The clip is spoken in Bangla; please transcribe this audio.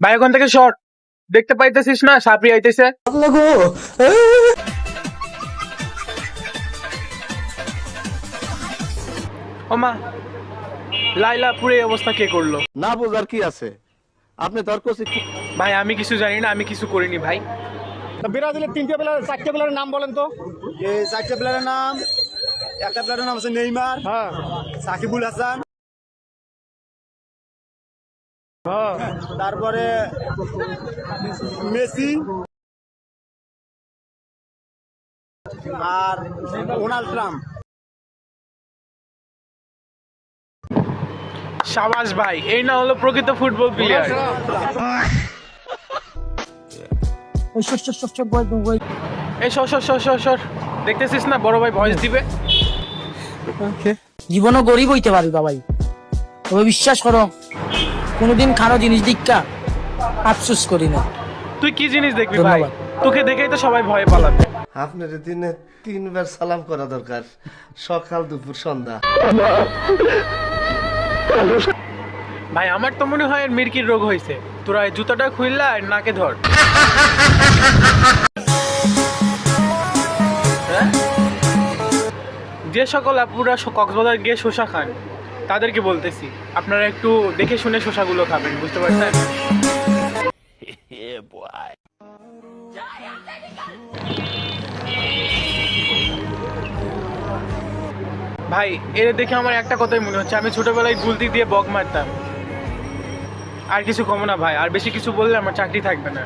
ভাই ওখান থেকে শর্ট দেখতে পাইতেছিস না, সাপড়ি আইতেছে। ওমা, লাইলা পুরো এই অবস্থা কে করলো? না বোঝার কি আছে, আপনি তর্ক ভাই আমি কিছু জানি না, আমি কিছু করিনি ভাই। ব্রাজিলের চারটে প্লেয়ারের নাম বলেন তো। এই চারটে প্লেয়ারের নাম, একটা প্লেয়ারের নাম আছে নেইমার, হ্যাঁ সাকিবুল হাসান, হ্যাঁ তারপরে মেসি আর ডোনাল্ড ট্রাম্প। সাবাস ভাই, এই না হলো প্রকৃত ফুটবল প্লেয়ার। এই সর সর সর সর সর, দেখতেছিস না বড় ভাই ভয়েস দিবে। জীবনও গরিব হইতে পারি বাবাই, তবে বিশ্বাস করো কোনোদিন খানো জিনিস দীক্ষা আফসোস করি না। তুই কি জিনিস দেখবি ভাই? ধন্যবাদ। তোকে দেখেই তো সবাই ভয় পালাবে। আপনার দিনে 3 বার সালাম করা দরকার, সকাল দুপুর সন্ধ্যা। ভাই আমার তো মনে হয় মির্কির রোগ হয়েছে। তোরা এই জুতাটা খুললা আর নাকে ধর। হ্যাঁ? যে সকল আপুরা কক্সবাজার গিয়ে শসা খান তাদেরকে বলতেছি, আপনারা একটু দেখে শুনে শসাগুলো খাবেন, বুঝতে পারছেন? ভাই এর দেখে আমার একটা কথাই মনে হচ্ছে, আমি ছোটবেলায় গুলতি দিয়ে বক মারতাম। আর কিছু কমো না ভাই, আর বেশি কিছু বললে আমার চাকরি থাকবে না।